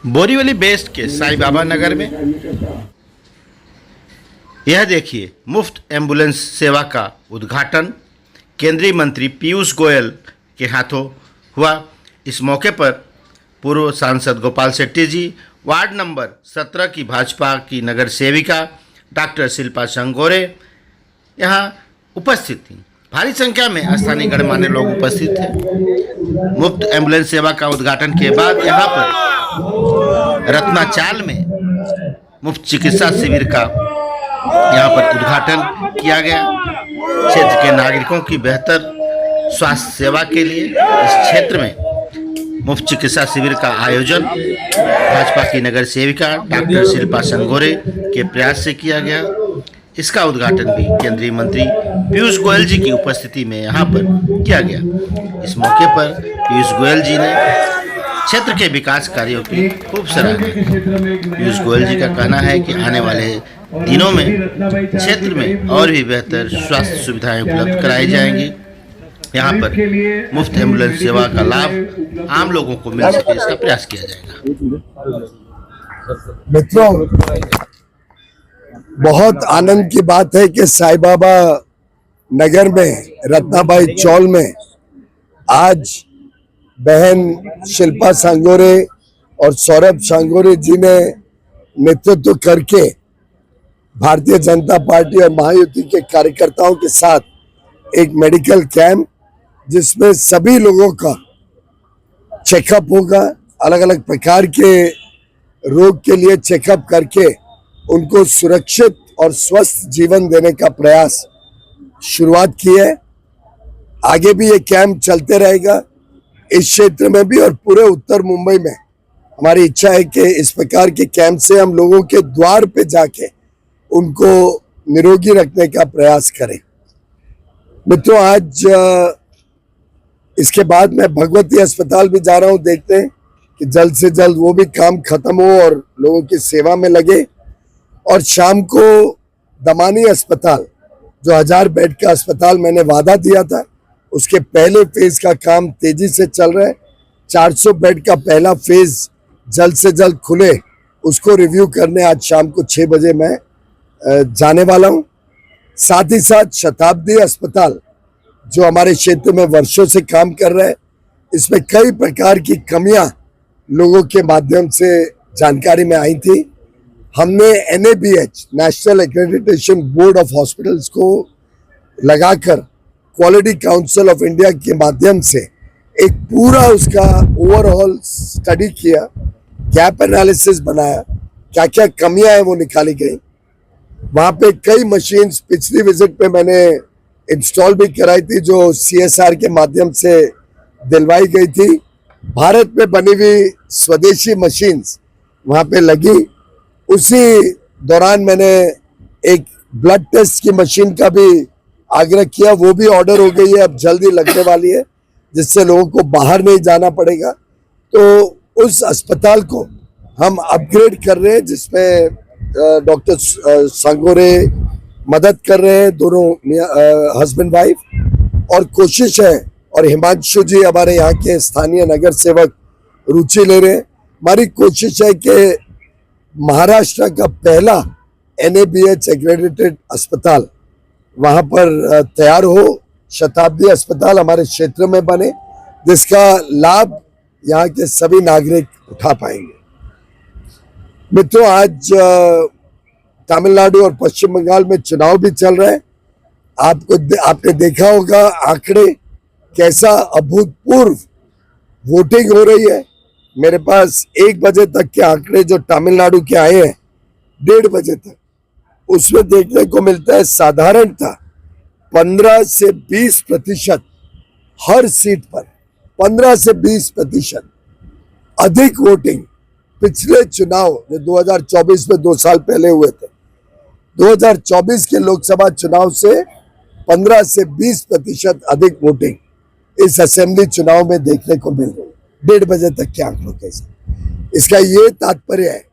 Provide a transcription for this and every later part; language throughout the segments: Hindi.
बोरीवली बेस्ट के साईं बाबा नगर में यह देखिए मुफ्त एम्बुलेंस सेवा का उद्घाटन केंद्रीय मंत्री पीयूष गोयल के हाथों हुआ। इस मौके पर पूर्व सांसद गोपाल शेट्टी जी, वार्ड नंबर 17 की भाजपा की नगर सेविका डॉक्टर शिल्पा संगोरे यहाँ उपस्थित थी। भारी संख्या में स्थानीय गणमान्य लोग उपस्थित थे। मुफ्त एम्बुलेंस सेवा का उद्घाटन के बाद यहाँ पर रत्नाचाल में मुफ्त चिकित्सा शिविर का यहाँ पर उद्घाटन किया गया। क्षेत्र के नागरिकों की बेहतर स्वास्थ्य सेवा के लिए इस क्षेत्र में मुफ्त चिकित्सा शिविर का आयोजन भाजपा की नगर सेविका डॉक्टर शिल्पा संगोरे के प्रयास से किया गया। इसका उद्घाटन भी केंद्रीय मंत्री पीयूष गोयल जी की उपस्थिति में यहाँ पर किया गया। इस मौके पर पीयूष गोयल जी ने क्षेत्र के विकास कार्यों की खूब सराहना की। पीयूष गोयल जी का कहना है कि आने वाले दिनों में क्षेत्र में और भी बेहतर स्वास्थ्य सुविधाएं उपलब्ध कराई जाएंगी। यहाँ पर मुफ्त एम्बुलेंस सेवा का लाभ आम लोगों को मिल सके, इसका प्रयास किया जाएगा। मित्रों, बहुत आनंद की बात है कि साईं बाबा नगर में रत्नाबाई चौल में आज बहन शिल्पा सांगोरे और सौरभ सांगोरे जी ने नेतृत्व करके भारतीय जनता पार्टी और महायुति के कार्यकर्ताओं के साथ एक मेडिकल कैंप, जिसमें सभी लोगों का चेकअप होगा, अलग अलग प्रकार के रोग के लिए चेकअप करके उनको सुरक्षित और स्वस्थ जीवन देने का प्रयास शुरुआत की है। आगे भी ये कैंप चलते रहेगा। इस क्षेत्र में भी और पूरे उत्तर मुंबई में हमारी इच्छा है कि इस प्रकार के कैंप से हम लोगों के द्वार पे जाके उनको निरोगी रखने का प्रयास करें। मित्रों, आज इसके बाद मैं भगवती अस्पताल भी जा रहा हूं। देखते हैं कि जल्द से जल्द वो भी काम खत्म हो और लोगों की सेवा में लगे। और शाम को दमानी अस्पताल, जो 1000 बेड का अस्पताल मैंने वादा दिया था, उसके पहले फेज का काम तेजी से चल रहा है। 400 बेड का पहला फेज जल्द से जल्द खुले, उसको रिव्यू करने आज शाम को 6 बजे मैं जाने वाला हूं। साथ ही साथ शताब्दी अस्पताल, जो हमारे क्षेत्र में वर्षों से काम कर रहा है, इसमें कई प्रकार की कमियां लोगों के माध्यम से जानकारी में आई थी। हमने NABH, national accreditation board of hospitals को लगाकर क्वालिटी काउंसिल ऑफ इंडिया के माध्यम से एक पूरा उसका ओवरऑल स्टडी किया, गैप एनालिसिस बनाया, क्या क्या कमियां हैं वो निकाली गई। वहां पे कई मशीन्स पिछली विजिट पे मैंने इंस्टॉल भी कराई थी, जो CSR के माध्यम से दिलवाई गई थी। भारत में बनी हुई स्वदेशी मशीन्स वहां पे लगी। उसी दौरान मैंने एक ब्लड टेस्ट की मशीन का भी आग्रह किया, वो भी ऑर्डर हो गई है, अब जल्दी लगने वाली है, जिससे लोगों को बाहर नहीं जाना पड़ेगा। तो उस अस्पताल को हम अपग्रेड कर रहे हैं, जिसमें डॉक्टर सांगोरे मदद कर रहे हैं, दोनों हस्बैंड वाइफ, और कोशिश है, और हिमांशु जी हमारे यहाँ के स्थानीय नगर सेवक रुचि ले रहे हैं। हमारी कोशिश है कि महाराष्ट्र का पहला NABH एक्रेडिटेड अस्पताल वहां पर तैयार हो, शताब्दी अस्पताल हमारे क्षेत्र में बने, जिसका लाभ यहाँ के सभी नागरिक उठा पाएंगे। मित्रों, आज तमिलनाडु और पश्चिम बंगाल में चुनाव भी चल रहा है। आपने देखा होगा आंकड़े, कैसा अभूतपूर्व वोटिंग हो रही है। मेरे पास 1 बजे तक के आंकड़े जो तमिलनाडु के आए हैं, 1:30 बजे तक, उसमें देखने को मिलता है साधारणतः 15 से 20% हर सीट पर 15 से 20% अधिक वोटिंग पिछले चुनाव जो 2024 में 2 साल पहले हुए थे, 2024 के लोकसभा चुनाव से 15 से 20% अधिक वोटिंग इस असेंबली चुनाव में देखने को मिल रही है। 1:30 बजे तक के आंकड़ों के साथ इसका ये तात्पर्य है,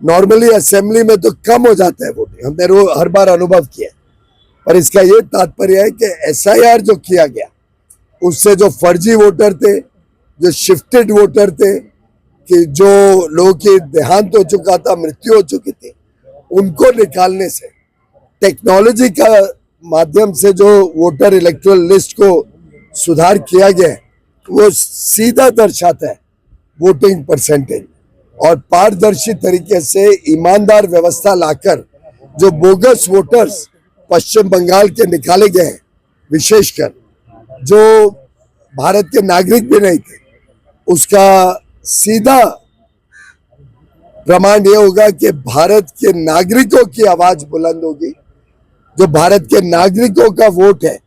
नॉर्मली असेंबली में तो कम हो जाता है वोटिंग, हमने हर बार अनुभव किया, पर इसका ये तात्पर्य है कि SIR जो किया गया, उससे जो फर्जी वोटर थे, जो शिफ्टेड वोटर थे, कि जो लोगों की देहांत हो चुका था, मृत्यु हो चुकी थी, उनको निकालने से टेक्नोलॉजी का माध्यम से जो वोटर इलेक्टोरल लिस्ट को सुधार किया गया है, वो सीधा दर्शाता है वोटिंग परसेंटेज, और पारदर्शी तरीके से ईमानदार व्यवस्था लाकर जो बोगस वोटर्स पश्चिम बंगाल के निकाले गए हैं, विशेषकर जो भारत के नागरिक भी नहीं थे, उसका सीधा प्रमाण ये होगा कि भारत के नागरिकों की आवाज बुलंद होगी। जो भारत के नागरिकों का वोट है,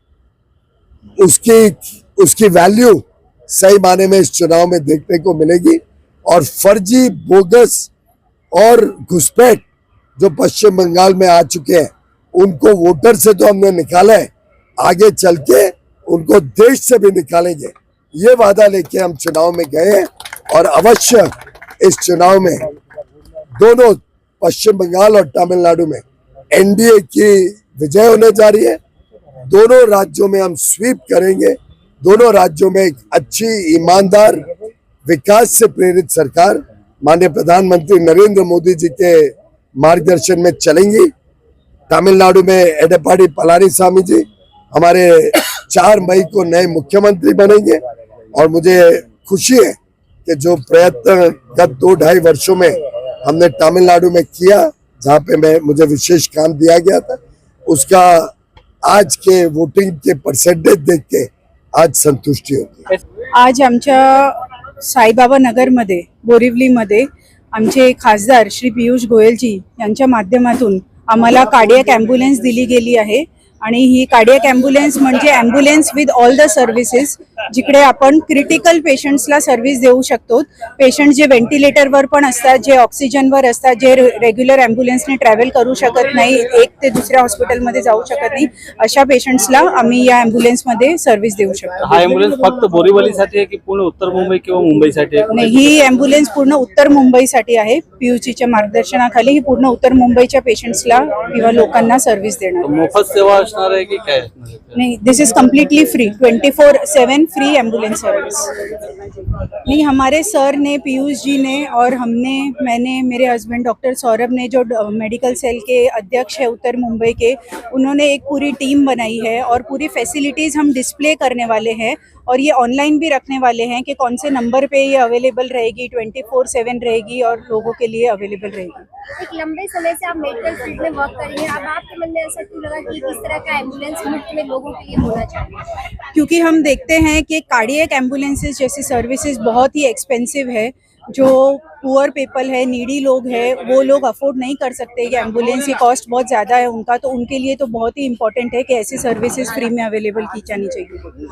उसकी वैल्यू सही माने में इस चुनाव में देखने को मिलेगी। और फर्जी, बोगस और घुसपैठ जो पश्चिम बंगाल में आ चुके हैं, उनको वोटर से तो हमने निकाला है, आगे चल के उनको देश से भी निकालेंगे, ये वादा लेके हम चुनाव में गए हैं। और अवश्य इस चुनाव में दोनों पश्चिम बंगाल और तमिलनाडु में एनडीए की विजय होने जा रही है। दोनों राज्यों में हम स्वीप करेंगे, दोनों राज्यों में एक अच्छी, ईमानदार, विकास से प्रेरित सरकार माननीय प्रधानमंत्री नरेंद्र मोदी जी के मार्गदर्शन में चलेंगी। तमिलनाडु में एडप्पाडी पलानीसामी जी हमारे 4 मई को नए मुख्यमंत्री बनेंगे, और मुझे खुशी है कि जो प्रयत्न गत 2-2.5 वर्षों में हमने तमिलनाडु में किया, जहाँ पे मुझे विशेष काम दिया गया था, उसका आज के वोटिंग के परसेंटेज देख के आज संतुष्टि होती है। आज आमच्या साईबाबा नगरमध्ये बोरिवलीमध्ये आमचे खासदार श्री पियुष गोयलजी यांच्या माध्यमातून आम्हाला कार्डियक ॲम्ब्युलन्स दिली गेली आहे आणि ही कार्डियक ॲम्ब्युलन्स म्हणजे ambulance with all the services, जिकडे आपण क्रिटिकल पेशंट्सला सर्व्हिस देऊ शकतो. पेशंट जे व्हेंटिलेटरवर पण असतात, जे ऑक्सिजनवर असतात, जे रेग्युलर ॲम्ब्युलन्सने ट्रॅव्हल करू शकत नाही, एक ते दुसऱ्या हॉस्पिटलमध्ये जाऊ शकत नाही, अशा पेशंट्सला आम्ही या ॲम्ब्युलन्समध्ये सर्व्हिस देऊ शकतो. हा ॲम्ब्युलन्स फक्त बोरिवलीसाठी आहे की पूर्ण उत्तर मुंबई किंवा मुंबईसाठी आहे? नाही, ही ॲम्ब्युलन्स पूर्ण उत्तर मुंबईसाठी आहे. पीयूसीच्या मार्गदर्शनाखाली ही पूर्ण उत्तर मुंबईच्या पेशंट्सला किंवा लोकांना सर्व्हिस देणार. मोफत सेवा असणार आहे की काय? नहीं, this is completely free, 24/7 free ambulance service. नहीं, हमारे सर ने, पीयूष जी ने और मैंने, मेरे हस्बैंड डॉक्टर सौरभ ने, जो मेडिकल सेल के अध्यक्ष है उत्तर मुंबई के, उन्होंने एक पूरी टीम बनाई है और पूरी फैसिलिटीज़ हम डिस्प्ले करने वाले हैं और ये ऑनलाइन भी रखने वाले हैं कि कौन से नंबर पे ये अवेलेबल रहेगी, 24/7 रहेगी और लोगों के लिए अवेलेबल रहेगी. एक लंबे समय से आप मेडिकल फील्ड में वर्क कर रही हैं, अब आपके मन में ऐसा क्यों लगा कि इस तरह का एम्बुलेंस मुफ्त में लोगों के लिए होना चाहिए? क्योंकि हम देखते हैं कि कार्डियक एम्बुलेंसेस जैसी सर्विसेज बहुत ही एक्सपेंसिव है. जो पुअर पीपल है, नीडी लोग हैं, वो लोग अफोर्ड नहीं कर सकते ये एम्बुलेंस की कॉस्ट बहुत ज़्यादा है उनका, तो उनके लिए तो बहुत ही इंपॉर्टेंट है कि ऐसी सर्विसेज फ्री में अवेलेबल की जानी चाहिए.